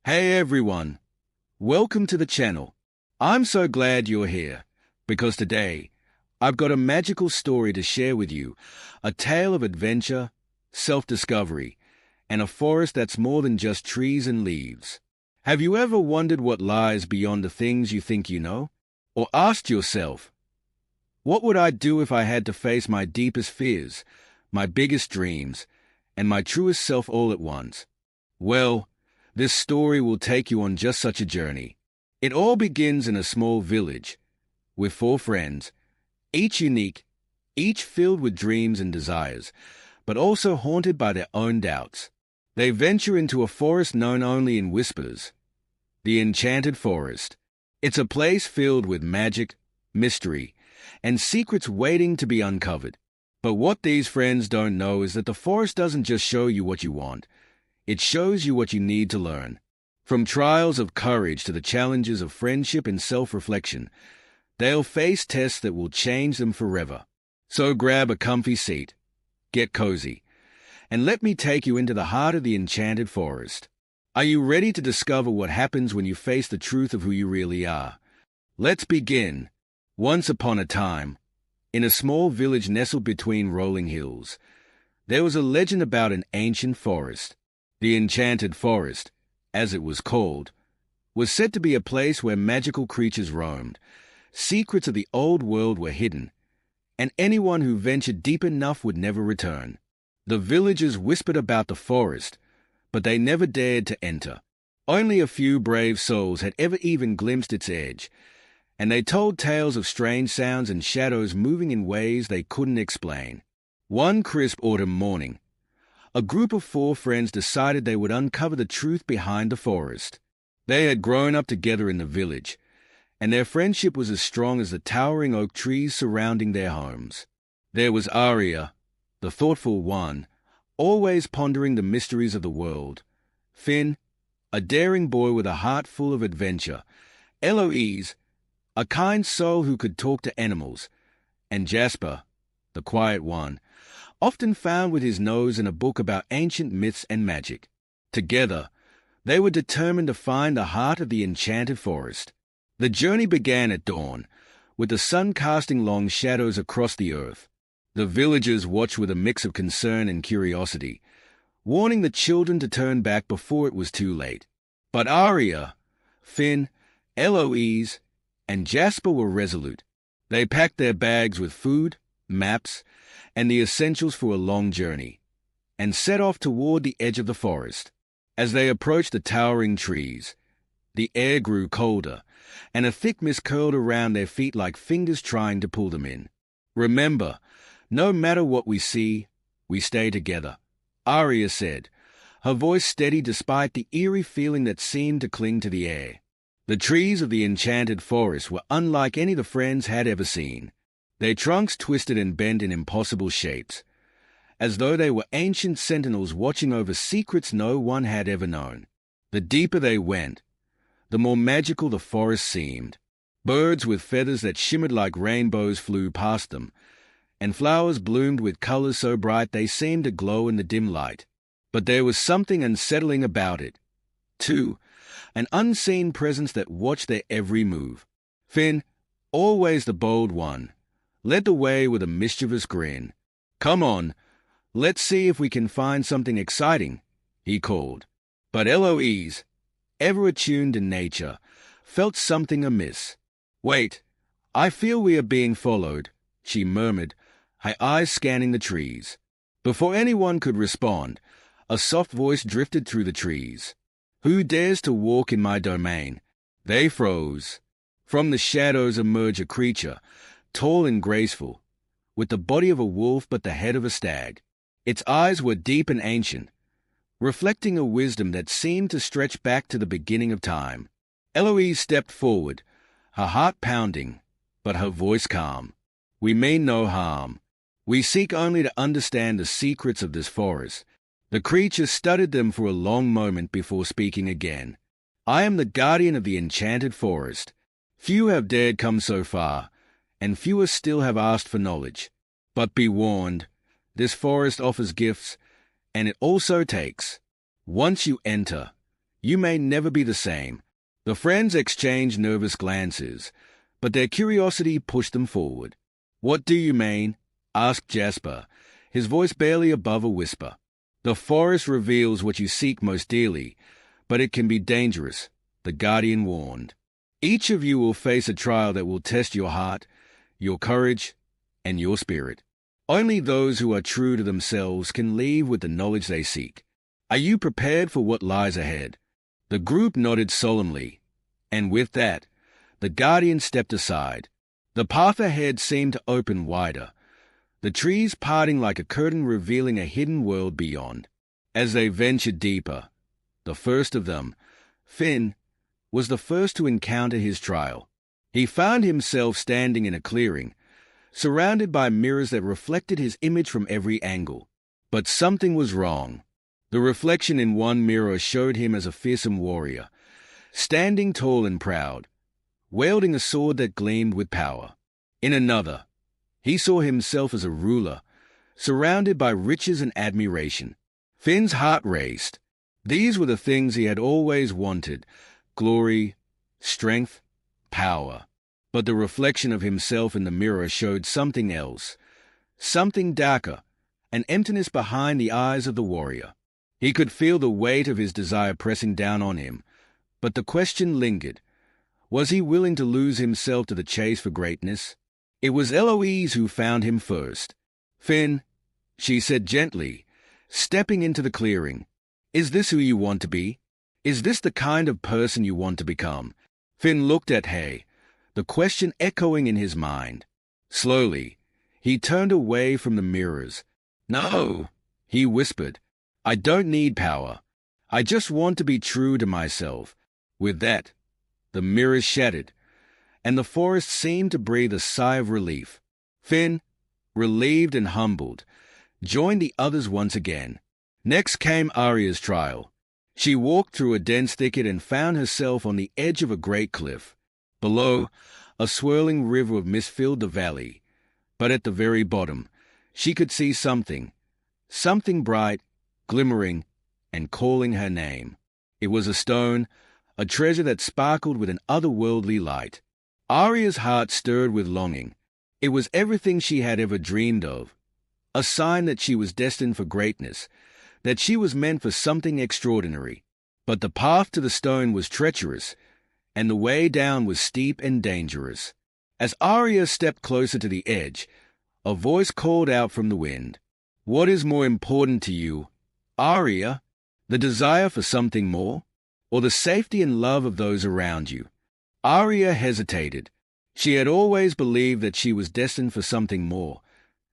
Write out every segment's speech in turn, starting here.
Hey everyone, welcome to the channel. I'm so glad you're here, because today I've got a magical story to share with you, a tale of adventure, self-discovery, and a forest that's more than just trees and leaves. Have you ever wondered what lies beyond the things you think you know? Or asked yourself, what would I do if I had to face my deepest fears, my biggest dreams, and my truest self all at once? Well, this story will take you on just such a journey. It all begins in a small village, with 4 friends, each unique, each filled with dreams and desires, but also haunted by their own doubts. They venture into a forest known only in whispers, the Enchanted Forest. It's a place filled with magic, mystery, and secrets waiting to be uncovered. But what these friends don't know is that the forest doesn't just show you what you want. It shows you what you need to learn. From trials of courage to the challenges of friendship and self-reflection, they'll face tests that will change them forever. So grab a comfy seat, get cozy, and let me take you into the heart of the Enchanted Forest. Are you ready to discover what happens when you face the truth of who you really are? Let's begin. Once upon a time, in a small village nestled between rolling hills, there was a legend about an ancient forest. The Enchanted Forest, as it was called, was said to be a place where magical creatures roamed. Secrets of the old world were hidden, and anyone who ventured deep enough would never return. The villagers whispered about the forest, but they never dared to enter. Only a few brave souls had ever even glimpsed its edge, and they told tales of strange sounds and shadows moving in ways they couldn't explain. One crisp autumn morning, a group of 4 friends decided they would uncover the truth behind the forest. They had grown up together in the village, and their friendship was as strong as the towering oak trees surrounding their homes. There was Aria, the thoughtful one, always pondering the mysteries of the world. Finn, a daring boy with a heart full of adventure. Eloise, a kind soul who could talk to animals. And Jasper, the quiet one, often found with his nose in a book about ancient myths and magic. Together, they were determined to find the heart of the Enchanted Forest. The journey began at dawn, with the sun casting long shadows across the earth. The villagers watched with a mix of concern and curiosity, warning the children to turn back before it was too late. But Aria, Finn, Eloise, and Jasper were resolute. They packed their bags with food, maps, and the essentials for a long journey, and set off toward the edge of the forest. As they approached the towering trees, the air grew colder, and a thick mist curled around their feet like fingers trying to pull them in. Remember, no matter what we see, we stay together, Aria said, her voice steady despite the eerie feeling that seemed to cling to the air. The trees of the Enchanted Forest were unlike any the friends had ever seen. Their trunks twisted and bent in impossible shapes, as though they were ancient sentinels watching over secrets no one had ever known. The deeper they went, the more magical the forest seemed. Birds with feathers that shimmered like rainbows flew past them, and flowers bloomed with colors so bright they seemed to glow in the dim light. But there was something unsettling about it, too, an unseen presence that watched their every move. Finn, always the bold one, led the way with a mischievous grin. "Come on, let's see if we can find something exciting," he called. But Eloise, ever attuned to nature, felt something amiss. "Wait, I feel we are being followed," she murmured, her eyes scanning the trees. Before anyone could respond, a soft voice drifted through the trees. "Who dares to walk in my domain?" They froze. From the shadows emerged a creature, tall and graceful, with the body of a wolf but the head of a stag. Its eyes were deep and ancient, reflecting a wisdom that seemed to stretch back to the beginning of time. Eloise stepped forward, her heart pounding, but her voice calm. "We mean no harm. We seek only to understand the secrets of this forest." The creature studied them for a long moment before speaking again. "I am the guardian of the Enchanted Forest. Few have dared come so far, and fewer still have asked for knowledge. But be warned, this forest offers gifts, and it also takes. Once you enter, You may never be the same." The friends exchanged nervous glances, but their curiosity pushed them forward. "What do you mean?" asked Jasper, his voice barely above a whisper. "The forest reveals what you seek most dearly, but it can be dangerous," the guardian warned. "Each of you will face a trial that will test your heart, your courage, and your spirit. Only those who are true to themselves can leave with the knowledge they seek. Are you prepared for what lies ahead?" The group nodded solemnly, and with that, the guardian stepped aside. The path ahead seemed to open wider, the trees parting like a curtain revealing a hidden world beyond. As they ventured deeper, the first of them, Finn, was the first to encounter his trial. He found himself standing in a clearing, surrounded by mirrors that reflected his image from every angle. But something was wrong. The reflection in one mirror showed him as a fearsome warrior, standing tall and proud, wielding a sword that gleamed with power. In another, he saw himself as a ruler, surrounded by riches and admiration. Finn's heart raced. These were the things he had always wanted: glory, strength, power. But the reflection of himself in the mirror showed something else, something darker, an emptiness behind the eyes of the warrior. He could feel the weight of his desire pressing down on him, but the question lingered. Was he willing to lose himself to the chase for greatness? It was Eloise who found him first. "Finn," she said gently, stepping into the clearing, "is this who you want to be? Is this the kind of person you want to become?" Finn looked at Hay, the question echoing in his mind. Slowly, he turned away from the mirrors. "No," he whispered. "I don't need power. I just want to be true to myself." With that, the mirrors shattered, and the forest seemed to breathe a sigh of relief. Finn, relieved and humbled, joined the others once again. Next came Aria's trial. She walked through a dense thicket and found herself on the edge of a great cliff. Below, a swirling river of mist filled the valley, but at the very bottom, she could see something bright, glimmering, and calling her name. It was a stone, a treasure that sparkled with an otherworldly light. Aria's heart stirred with longing. It was everything she had ever dreamed of, a sign that she was destined for greatness, that she was meant for something extraordinary. But the path to the stone was treacherous, and the way down was steep and dangerous. As Aria stepped closer to the edge, a voice called out from the wind. "What is more important to you, Aria? The desire for something more, or the safety and love of those around you?" Aria hesitated. She had always believed that she was destined for something more,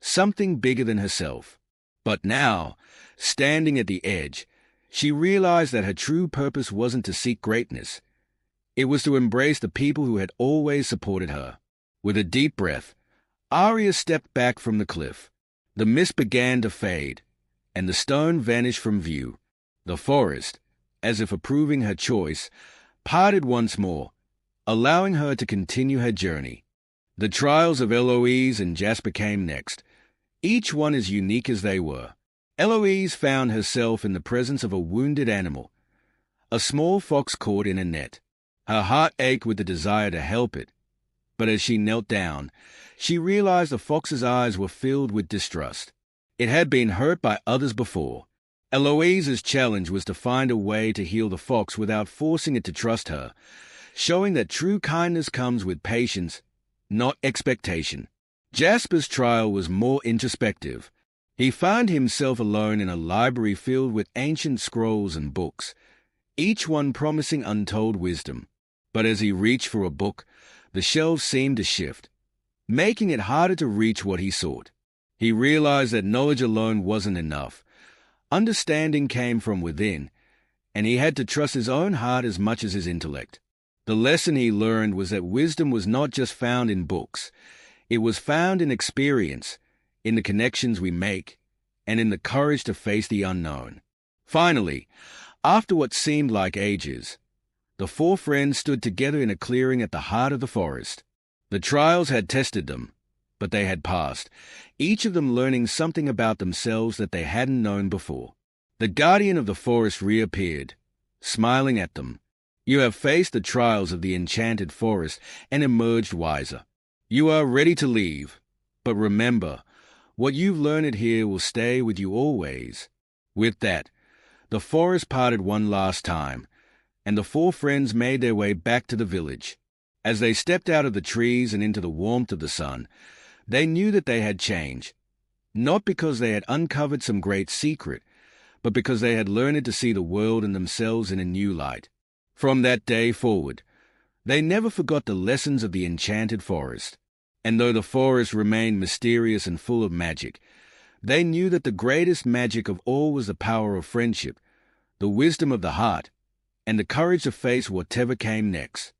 something bigger than herself. But now, standing at the edge, she realized that her true purpose wasn't to seek greatness. It was to embrace the people who had always supported her. With a deep breath, Aria stepped back from the cliff. The mist began to fade, and the stone vanished from view. The forest, as if approving her choice, parted once more, allowing her to continue her journey. The trials of Eloise and Jasper came next, each one as unique as they were. Eloise found herself in the presence of a wounded animal, a small fox caught in a net. Her heart ached with the desire to help it, but as she knelt down, she realized the fox's eyes were filled with distrust. It had been hurt by others before. Eloise's challenge was to find a way to heal the fox without forcing it to trust her, showing that true kindness comes with patience, not expectation. Jasper's trial was more introspective. He found himself alone in a library filled with ancient scrolls and books, each one promising untold wisdom. But as he reached for a book, the shelves seemed to shift, making it harder to reach what he sought. He realized that knowledge alone wasn't enough. Understanding came from within, and he had to trust his own heart as much as his intellect. The lesson he learned was that wisdom was not just found in books. It was found in experience, in the connections we make, and in the courage to face the unknown. Finally, after what seemed like ages, the four friends stood together in a clearing at the heart of the forest. The trials had tested them, but they had passed, each of them learning something about themselves that they hadn't known before. The guardian of the forest reappeared, smiling at them. You have faced the trials of the Enchanted Forest and emerged wiser. You are ready to leave, but remember, what you've learned here will stay with you always. With that, the forest parted one last time, and the four friends made their way back to the village. As they stepped out of the trees and into the warmth of the sun, they knew that they had changed, not because they had uncovered some great secret, but because they had learned to see the world and themselves in a new light. From that day forward, they never forgot the lessons of the Enchanted Forest. And though the forest remained mysterious and full of magic, they knew that the greatest magic of all was the power of friendship, the wisdom of the heart, and the courage to face whatever came next.